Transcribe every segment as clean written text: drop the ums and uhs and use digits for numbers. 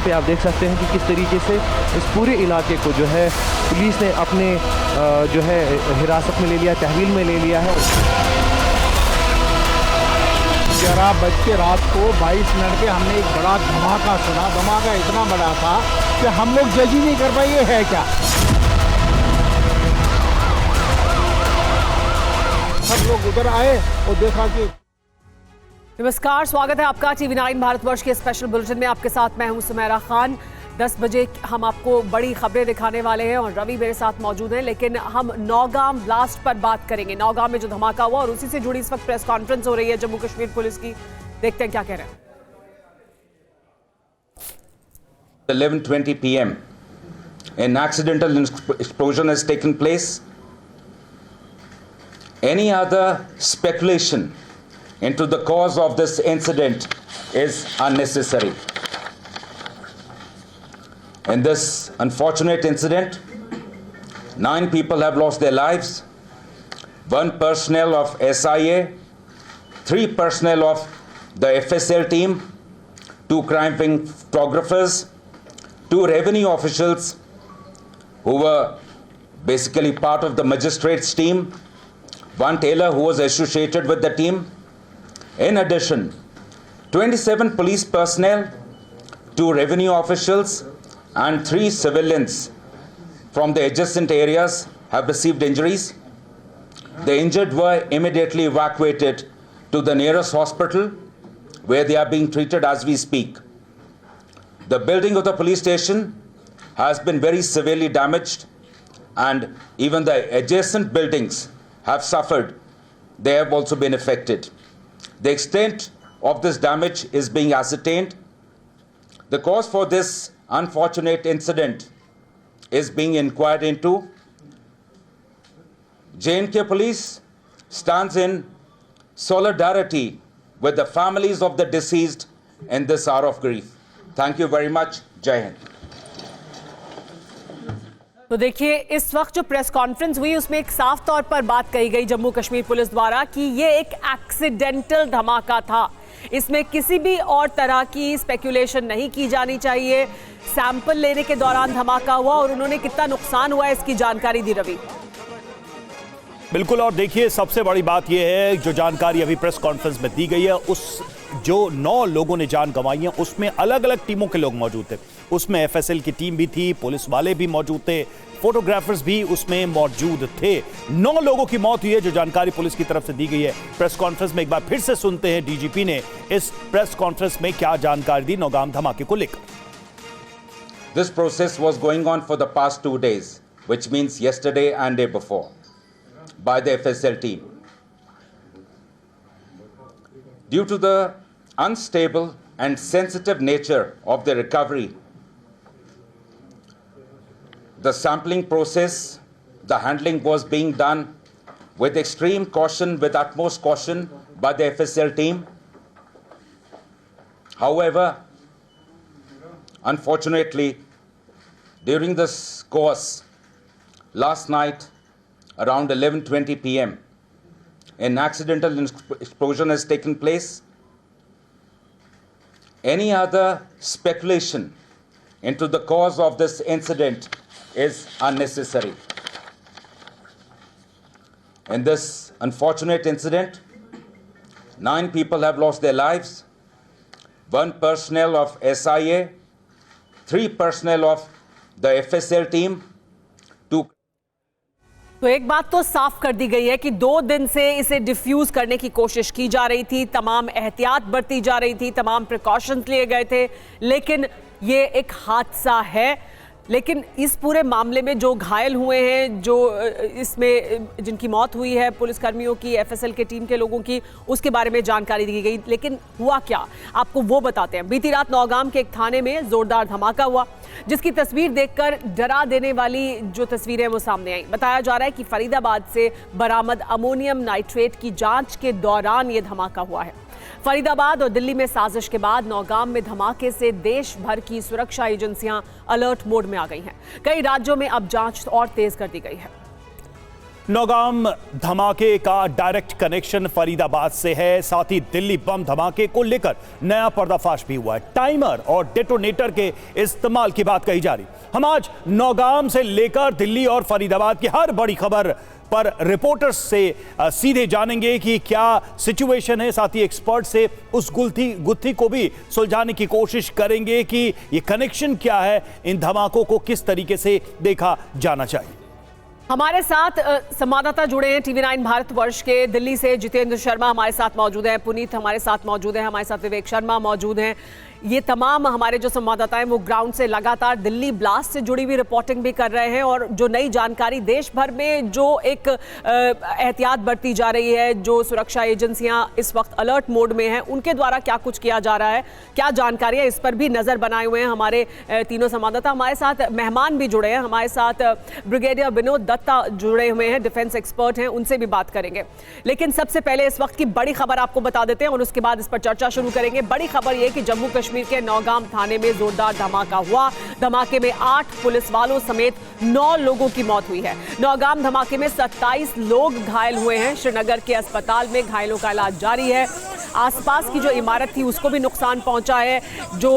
पे आप देख सकते हैं कि किस तरीके से इस पूरे इलाके को जो है पुलिस ने अपने जो है हिरासत में ले लिया, तहवील में ले लिया है। 11 बज के रात को 22 मिनट के हमने एक बड़ा धमाका सुना। धमाका इतना बड़ा था कि हम लोग जज ही नहीं कर पाए ये है क्या। सब लोग उधर आए और देखा कि। नमस्कार, स्वागत है आपका TV9 भारतवर्ष के स्पेशल बुलेटिन में। आपके साथ मैं हूं सुमेरा खान। 10 बजे हम आपको बड़ी खबरें दिखाने वाले हैं और रवि मेरे साथ मौजूद हैं, लेकिन हम नौगाम ब्लास्ट पर बात करेंगे। नौगाम में जो धमाका हुआ और उसी से जुड़ी इस वक्त प्रेस कॉन्फ्रेंस हो रही है जम्मू कश्मीर पुलिस की। देखते हैं क्या कह रहे हैं। 11:20 p.m. an accidental explosion has taken place. Any other speculation into the cause of this incident is unnecessary. In this unfortunate incident, 9 people have lost their lives, 1 personnel of SIA, 3 personnel of the FSL team, 2 crime-wing photographers, 2 revenue officials who were basically part of the magistrates team, 1 tailor who was associated with the team. In addition, 27 police personnel, 2 revenue officials and 3 civilians from the adjacent areas have received injuries. The injured were immediately evacuated to the nearest hospital where they are being treated as we speak. The building of the police station has been very severely damaged, and even the adjacent buildings have suffered. They have also been affected. The extent of this damage is being ascertained. The cause for this unfortunate incident is being inquired into. J&K Police stands in solidarity with the families of the deceased in this hour of grief. Thank you very much. Jai Hind. तो देखिए, इस वक्त जो press conference हुई उसमें एक साफ तौर पर बात कही गई जम्मू कश्मीर पुलिस द्वारा कि ये एक एक्सीडेंटल धमाका था। इसमें किसी भी और तरह की स्पेकुलेशन नहीं की जानी चाहिए। सैंपल लेने के दौरान धमाका हुआ और उन्होंने कितना नुकसान हुआ इसकी जानकारी दी। रवि बिल्कुल, और देखिए सबसे बड़ी बात यह है जो जानकारी अभी प्रेस कॉन्फ्रेंस में दी गई है, उस जो 9 लोगों ने जान गंवाई है उसमें अलग अलग टीमों के लोग मौजूद थे। उसमें FSL की टीम भी थी, पुलिस वाले भी मौजूद थे, फोटोग्राफर्स भी उसमें मौजूद थे। 9 लोगों की मौत हुई है जो जानकारी पुलिस की तरफ से दी गई है। प्रेस कॉन्फ्रेंस में एक बार फिर से सुनते हैं DGP ने इस प्रेस कॉन्फ्रेंस में क्या जानकारी दी नौगाम धमाके को लेकर। This process was going on for the past 2 days, which means yesterday and day before, by the FSL team. Due to the unstable and sensitive nature of the recovery, the sampling process, the handling was being done with extreme caution, with utmost caution by the FSL team. However, unfortunately, during this course, last night around 11:20 p.m., an accidental explosion has taken place. Any other speculation into the cause of this incident is unnecessary. In this unfortunate incident, 9 people have lost their lives, 1 personnel of SIA, 3 personnel of the FSL team, 2. तो एक बात तो साफ कर दी गई है कि 2 दिन से इसे डिफ्यूज करने की कोशिश की जा रही थी, तमाम एहतियात बरती जा रही थी, तमाम प्रिकॉशंस लिए गए थे, लेकिन ये एक हादसा है। लेकिन इस पूरे मामले में जो घायल हुए हैं, जो इसमें जिनकी मौत हुई है पुलिसकर्मियों की, FSL के टीम के लोगों की, उसके बारे में जानकारी दी गई। लेकिन हुआ क्या, आपको वो बताते हैं। बीती रात नौगाम के एक थाने में जोरदार धमाका हुआ, जिसकी तस्वीर देखकर डरा देने वाली जो तस्वीरें वो सामने आई। बताया जा रहा है कि फरीदाबाद से बरामद अमोनियम नाइट्रेट की जांच के दौरान ये धमाका हुआ है। फरीदाबाद और दिल्ली में साजिश के बाद नौगाम में धमाके से देश भर की सुरक्षा एजेंसियां अलर्ट मोड में आ गई हैं। कई राज्यों में अब जांच और तेज कर दी गई है। नौगाम धमाके का डायरेक्ट कनेक्शन फरीदाबाद से है। साथ ही दिल्ली बम धमाके को लेकर नया पर्दाफाश भी हुआ है। टाइमर और डेटोनेटर के इस्तेमाल की बात कही जा रही। हम आज नौगाम से लेकर दिल्ली और फरीदाबाद की हर बड़ी खबर पर रिपोर्टर्स से सीधे जानेंगे कि क्या सिचुएशन है। साथ ही एक्सपर्ट से उस गुत्थी को भी सुलझाने की कोशिश करेंगे कि ये कनेक्शन क्या है, इन धमाकों को किस तरीके से देखा जाना चाहिए। हमारे साथ संवाददाता जुड़े हैं टीवी 9 भारतवर्ष के दिल्ली से। जितेंद्र शर्मा हमारे साथ मौजूद हैं, पुनीत हमारे साथ मौजूद हैं, हमारे साथ विवेक शर्मा मौजूद हैं। ये तमाम हमारे जो संवाददाता हैं वो ग्राउंड से लगातार दिल्ली ब्लास्ट से जुड़ी हुई रिपोर्टिंग भी कर रहे हैं और जो नई जानकारी देश भर में जो एक एहतियात बरती जा रही है, जो सुरक्षा एजेंसियां इस वक्त अलर्ट मोड में हैं, उनके द्वारा क्या कुछ किया जा रहा है, क्या जानकारी है, इस पर भी नजर बनाए हुए हैं हमारे तीनों संवाददाता। हमारे साथ मेहमान भी जुड़े हैं, हमारे साथ ब्रिगेडियर विनोद दत्ता जुड़े हुए हैं, डिफेंस एक्सपर्ट हैं, उनसे भी बात करेंगे। लेकिन सबसे पहले इस वक्त की बड़ी खबर आपको बता देते हैं और उसके बाद इस पर चर्चा शुरू करेंगे। बड़ी खबर यह कि जम्मू कश्मीर के नौगाम थाने में जोरदार धमाका हुआ। धमाके में 8 पुलिस वालों समेत 9 लोगों की मौत हुई है। नौगाम धमाके में 27 लोग घायल हुए हैं। श्रीनगर के अस्पताल में घायलों का इलाज जारी है। आसपास की जो इमारत थी उसको भी नुकसान पहुंचा है। जो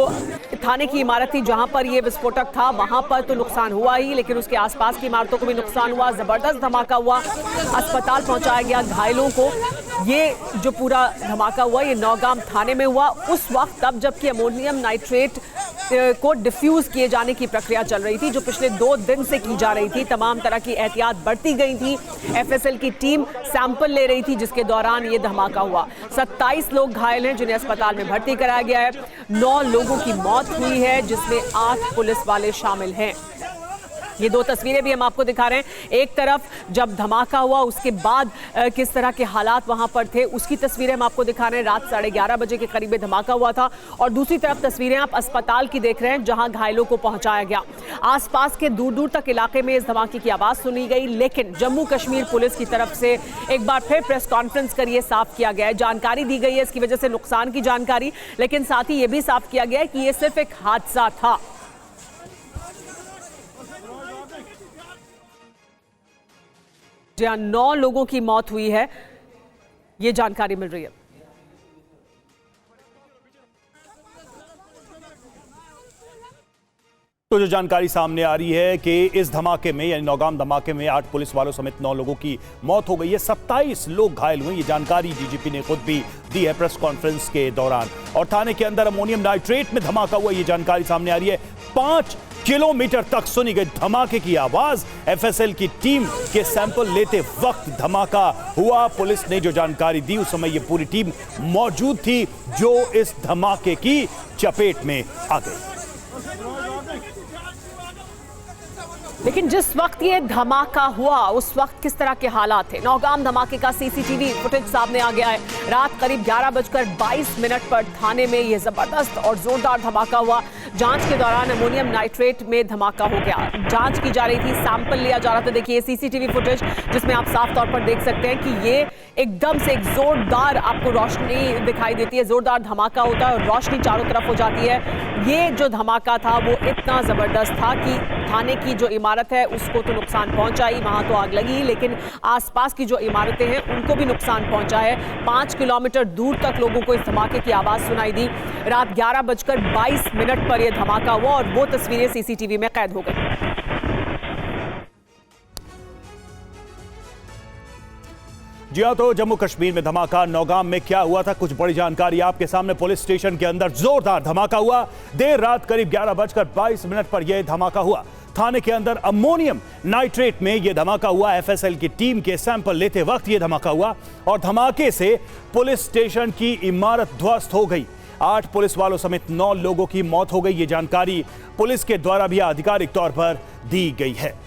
थाने की इमारत थी जहां पर यह विस्फोटक था वहां पर तो नुकसान हुआ ही, लेकिन उसके आसपास की इमारतों को भी नुकसान हुआ। जबरदस्त धमाका हुआ, अस्पताल पहुंचाया गया घायलों को। ये जो पूरा धमाका हुआ ये नौगाम थाने में हुआ उस वक्त तब जबकि अमोनियम नाइट्रेट को डिफ्यूज किए जाने की प्रक्रिया चल रही थी, जो पिछले 2 दिन से की जा रही थी। तमाम तरह की एहतियात बरती गई थी। एफएसएल की टीम सैंपल ले रही थी जिसके दौरान ये धमाका हुआ। 27 लोग घायल हैं जिन्हें अस्पताल में भर्ती कराया गया है। 9 लोगों की मौत हुई है जिसमें 8 पुलिस वाले शामिल हैं। ये 2 तस्वीरें भी हम आपको दिखा रहे हैं। एक तरफ जब धमाका हुआ उसके बाद किस तरह के हालात वहां पर थे उसकी तस्वीरें हम आपको दिखा रहे हैं। रात 11:30 बजे के करीब धमाका हुआ था और दूसरी तरफ तस्वीरें आप अस्पताल की देख रहे हैं जहां घायलों को पहुंचाया गया। आसपास के दूर दूर तक इलाके में इस धमाके की आवाज सुनी गई, लेकिन जम्मू कश्मीर पुलिस की तरफ से एक बार फिर प्रेस कॉन्फ्रेंस कर यह साफ किया गया है, जानकारी दी गई है इसकी वजह से नुकसान की जानकारी, लेकिन साथ ही यह भी साफ किया गया है कि यह सिर्फ एक हादसा था। जहां 9 लोगों की मौत हुई है, ये जानकारी मिल रही है। तो जो जानकारी सामने आ रही है कि इस धमाके में यानी नौगाम धमाके में 8 पुलिस वालों समेत 9 लोगों की मौत हो गई है। 27 लोग घायल हुए। ये जानकारी डीजीपी ने खुद भी दी है प्रेस कॉन्फ्रेंस के दौरान। और थाने के अंदर अमोनियम नाइट्रेट में धमाका हुआ, ये जानकारी सामने आ रही है। 5 किलोमीटर तक सुनी गई धमाके की आवाज। एफएसएल की टीम के सैंपल लेते वक्त धमाका हुआ। पुलिस ने जो जानकारी दी उस समय ये पूरी टीम मौजूद थी जो इस धमाके की चपेट में आ गई। लेकिन जिस वक्त ये धमाका हुआ उस वक्त किस तरह के हालात थे? नौगाम धमाके का सीसीटीवी फुटेज सामने आ गया है। रात करीब 11:22 पर थाने में यह जबरदस्त और जोरदार धमाका हुआ। जांच के दौरान अमोनियम नाइट्रेट में धमाका हो गया। जांच की जा रही थी, सैंपल लिया जा रहा था। देखिए सीसीटीवी फुटेज जिसमें आप साफ तौर पर देख सकते हैं कि ये एकदम से एक जोरदार आपको रोशनी दिखाई देती है। जोरदार धमाका होता है और रोशनी चारों तरफ हो जाती है। ये जो धमाका था वो इतना जबरदस्त था कि थाने की जो इमारत है उसको तो नुकसान पहुंचा ही, वहां तो आग लगी, लेकिन आसपास की जो इमारतें हैं उनको भी नुकसान पहुंचा है। 5 किलोमीटर दूर तक लोगों को इस धमाके की आवाज सुनाई दी। रात 11:22 पर यह धमाका हुआ और वो तस्वीरें सीसीटीवी में कैद हो गई। जी हाँ, तो जम्मू कश्मीर में धमाका, नौगाम में क्या हुआ था, कुछ बड़ी जानकारी आपके सामने। पुलिस स्टेशन के अंदर जोरदार धमाका हुआ। देर रात करीब 11:22 पर यह धमाका हुआ। थाने के अंदर अमोनियम नाइट्रेट में यह धमाका हुआ। एफएसएल की टीम के सैंपल लेते वक्त यह धमाका हुआ और धमाके से पुलिस स्टेशन की इमारत ध्वस्त हो गई। 8 पुलिस वालों समेत 9 लोगों की मौत हो गई। ये जानकारी पुलिस के द्वारा भी आधिकारिक तौर पर दी गई है।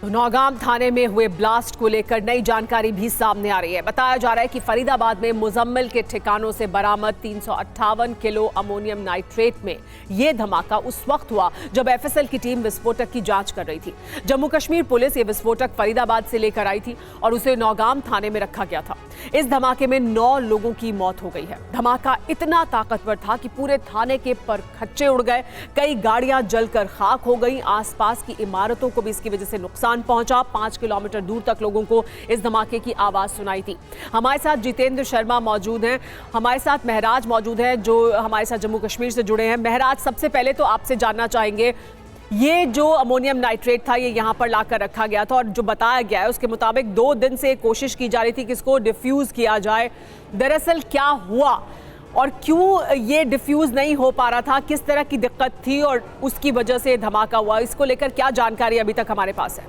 तो नौगाम थाने में हुए ब्लास्ट को लेकर नई जानकारी भी सामने आ रही है। बताया जा रहा है कि फरीदाबाद में मुजम्मिल के ठिकानों से बरामद 358 किलो अमोनियम नाइट्रेट में यह धमाका उस वक्त हुआ जब एफएसएल की टीम विस्फोटक की जांच कर रही थी। जम्मू कश्मीर पुलिस ये विस्फोटक फरीदाबाद से लेकर आई थी और उसे नौगाम थाने में रखा गया था। इस धमाके में 9 लोगों की मौत हो गई है। धमाका इतना ताकतवर था कि पूरे थाने के परखच्चे उड़ गए, कई गाड़ियां जलकर खाक हो गई, आसपास की इमारतों को भी इसकी वजह से नुकसान नुकसान पहुंचा। 5 किलोमीटर दूर तक लोगों को इस धमाके की आवाज सुनाई थी। हमारे साथ जितेंद्र शर्मा मौजूद हैं, हमारे साथ महराज मौजूद है जो हमारे साथ जम्मू कश्मीर से जुड़े हैं। महराज, सबसे पहले तो आपसे जानना चाहेंगे, ये जो अमोनियम नाइट्रेट था ये यहाँ पर लाकर रखा गया था और जो बताया गया है उसके मुताबिक 2 दिन से कोशिश की जा रही थी कि इसको डिफ्यूज किया जाए। दरअसल क्या हुआ और क्यों ये डिफ्यूज नहीं हो पा रहा था, किस तरह की दिक्कत थी और उसकी वजह से धमाका हुआ, इसको लेकर क्या जानकारी अभी तक हमारे पास है?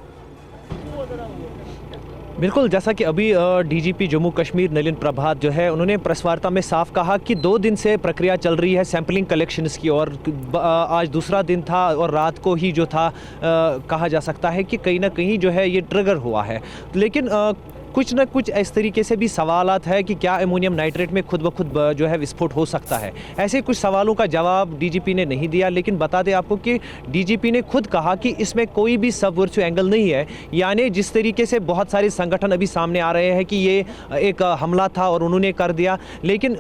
बिल्कुल, जैसा कि अभी डीजीपी जम्मू कश्मीर नलिन प्रभात जो है उन्होंने प्रेस वार्ता में साफ कहा कि 2 दिन से प्रक्रिया चल रही है सैंपलिंग कलेक्शंस की और आज दूसरा दिन था और रात को ही जो था कहा जा सकता है कि कहीं ना कहीं जो है ये ट्रिगर हुआ है। लेकिन कुछ न कुछ इस तरीके से भी सवालात है कि क्या अमोनियम नाइट्रेट में खुद ब खुद जो है विस्फोट हो सकता है। ऐसे कुछ सवालों का जवाब डीजीपी ने नहीं दिया, लेकिन बता दें आपको कि डीजीपी ने खुद कहा कि इसमें कोई भी सबवर्सिव एंगल नहीं है। यानी जिस तरीके से बहुत सारे संगठन अभी सामने आ रहे हैं कि ये एक हमला था और उन्होंने कर दिया, लेकिन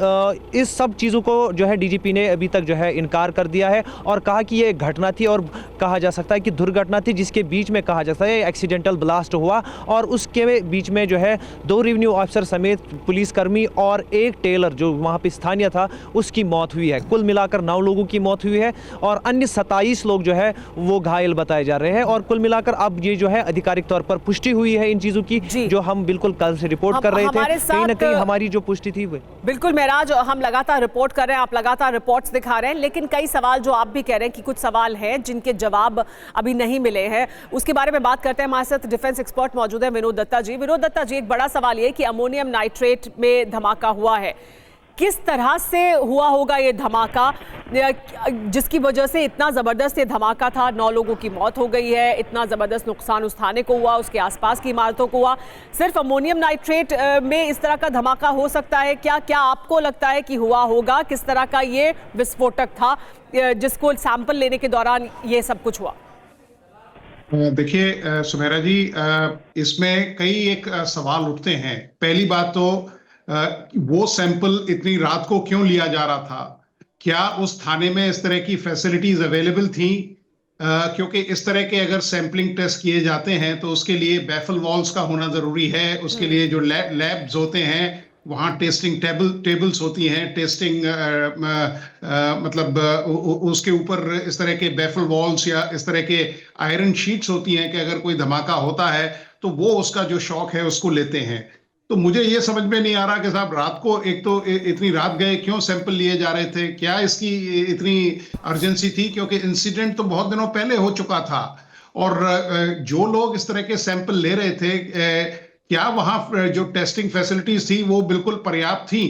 इस सब चीज़ों को जो है डीजीपी ने अभी तक जो है इनकार कर दिया है और कहा कि ये घटना थी और कहा जा सकता है कि दुर्घटना थी, जिसके बीच में कहा जा सकता है एक्सीडेंटल ब्लास्ट हुआ और उसके बीच में जो है 2 रेवेन्यू ऑफिसर समेत पुलिसकर्मी और एक टेलर जो वहां पे स्थानीय था उसकी मौत हुई है। कुल मिलाकर 9 लोगों की मौत हुई है और अन्य 27 लोग जो है वो घायल बताए जा रहे हैं और कुल मिलाकर अब ये जो है आधिकारिक तौर पर पुष्टि हुई है इन चीज़ों की जो हम बिल्कुल कल से रिपोर्ट कर रहे थे। कहीं ना कहीं हमारी जो पुष्टि थी वो बिल्कुल महराज, हम लगातार रिपोर्ट कर रहे हैं, आप लगातार रिपोर्ट्स दिखा रहे हैं, लेकिन कई सवाल जो आप भी कह रहे हैं कि कुछ सवाल हैं जिनके जवाब अभी नहीं मिले हैं, उसके बारे में बात करते हैं। हमारे साथ डिफेंस एक्सपर्ट मौजूद है विनोद दत्ता जी। विनोद दत्ता जी, एक बड़ा सवाल ये कि अमोनियम नाइट्रेट में धमाका हुआ है, किस तरह से हुआ होगा ये धमाका जिसकी वजह से इतना ज़बरदस्त ये धमाका था, 9 लोगों की मौत हो गई है, इतना ज़बरदस्त नुकसान उस थाने को हुआ, उसके आसपास की इमारतों को हुआ। सिर्फ अमोनियम नाइट्रेट में इस तरह का धमाका हो सकता है क्या? क्या आपको लगता है कि हुआ होगा? किस तरह का ये विस्फोटक था जिसको सैंपल लेने के दौरान ये सब कुछ हुआ? देखिए सुमेरा जी, इसमें कई एक सवाल उठते हैं। पहली बात तो वो सैंपल इतनी रात को क्यों लिया जा रहा था? क्या उस थाने में इस तरह की फैसिलिटीज अवेलेबल थी? क्योंकि इस तरह के अगर सैंपलिंग टेस्ट किए जाते हैं तो उसके लिए बैफल वॉल्स का होना जरूरी है। उसके लिए जो लैब्स होते हैं वहाँ टेस्टिंग टेबल्स होती हैं, टेस्टिंग मतलब उसके ऊपर इस तरह के बैफल वॉल्स या इस तरह के आयरन शीट्स होती हैं कि अगर कोई धमाका होता है तो वो उसका जो शॉक है उसको लेते हैं। तो मुझे ये समझ में नहीं आ रहा कि साहब रात को एक तो इतनी रात गए, क्यों सैंपल लिए जा रहे थे? क्या इसकी इतनी अर्जेंसी थी? क्योंकि इंसिडेंट तो बहुत दिनों पहले हो चुका था और जो लोग इस तरह के सैंपल ले रहे थे क्या वहां जो टेस्टिंग फैसिलिटीज थी वो बिल्कुल पर्याप्त थी?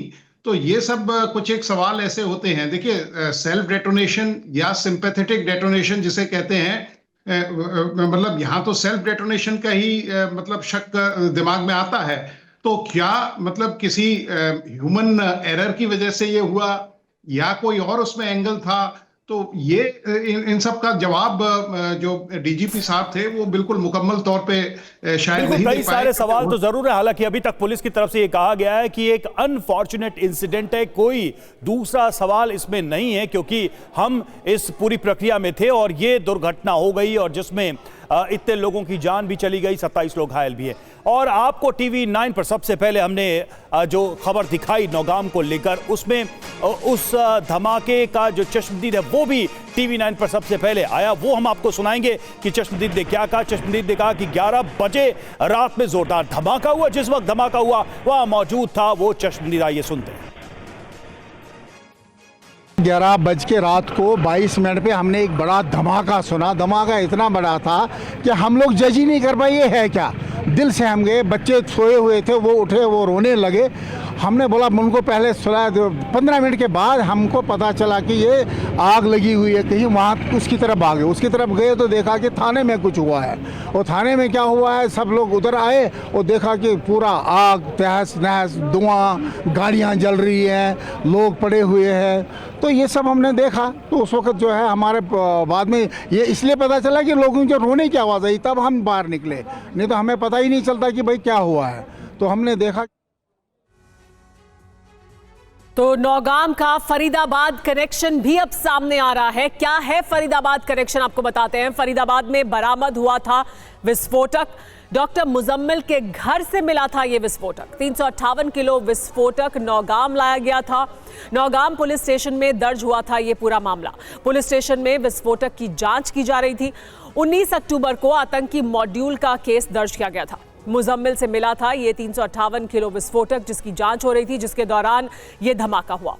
तो ये सब कुछ एक सवाल ऐसे होते हैं। देखिए, सेल्फ डेटोनेशन या सिंपैथेटिक डेटोनेशन जिसे कहते हैं, मतलब यहाँ तो सेल्फ डेटोनेशन का ही मतलब शक दिमाग में आता है। तो क्या मतलब किसी ह्यूमन एरर की वजह से ये हुआ या कोई और उसमें एंगल था? तो ये इन सब का जवाब जो डीजीपी साहब थे वो बिल्कुल मुकम्मल तौर पे शायद नहीं दे पाए। कई सारे सवाल तो जरूर है, हालांकि अभी तक पुलिस की तरफ से ये कहा गया है कि एक अनफॉर्चुनेट इंसिडेंट है, कोई दूसरा सवाल इसमें नहीं है क्योंकि हम इस पूरी प्रक्रिया में थे और ये दुर्घटना हो गई और जिसमें इतने लोगों की जान भी चली गई, 27 लोग घायल भी है। और आपको टीवी 9 पर सबसे पहले हमने जो खबर दिखाई नौगाम को लेकर, उसमें उस धमाके का जो चश्मदीद है वो भी टीवी 9 पर सबसे पहले आया, वो हम आपको सुनाएंगे कि चश्मदीद ने क्या कहा। चश्मदीद ने कहा कि 11 बजे रात में जोरदार धमाका हुआ, जिस वक्त धमाका हुआ वहां मौजूद था वो चश्मदीद। आइए सुनते हैं। 11 बज के रात को 22 मिनट पे हमने एक बड़ा धमाका सुना। धमाका इतना बड़ा था कि हम लोग जज ही नहीं कर पाए ये है क्या। दिल से हम गए, बच्चे सोए हुए थे, वो उठे, वो रोने लगे। हमने बोला उनको पहले सुना, 15 मिनट के बाद हमको पता चला कि ये आग लगी हुई है कहीं, वहाँ उसकी तरफ भागे। उसकी तरफ गए तो देखा कि थाने में कुछ हुआ है। और थाने में क्या हुआ है, सब लोग उधर आए और देखा कि पूरा आग, तहस नहस, धुआं, गाड़ियाँ जल रही हैं, लोग पड़े हुए हैं। तो ये सब हमने देखा। तो उस वक्त जो है हमारे बाद में ये इसलिए पता चला कि लोगों के रोने की आवाज़ आई, तब हम बाहर निकले, नहीं तो हमें पता ही नहीं चलता कि भाई क्या हुआ है। तो हमने देखा तो नौगाम का फरीदाबाद कनेक्शन भी अब सामने आ रहा है। क्या है फरीदाबाद कनेक्शन, आपको बताते हैं। फरीदाबाद में बरामद हुआ था विस्फोटक। डॉक्टर मुजम्मिल के घर से मिला था यह विस्फोटक। 358 किलो विस्फोटक नौगाम लाया गया था। नौगाम पुलिस स्टेशन में दर्ज हुआ था यह पूरा मामला। पुलिस स्टेशन में विस्फोटक की जांच की जा रही थी। 19 अक्टूबर को आतंकी मॉड्यूल का केस दर्ज किया गया था। मुजम्मिल से मिला था ये 358 किलो विस्फोटक, जिसकी जांच हो रही थी, जिसके दौरान ये धमाका हुआ।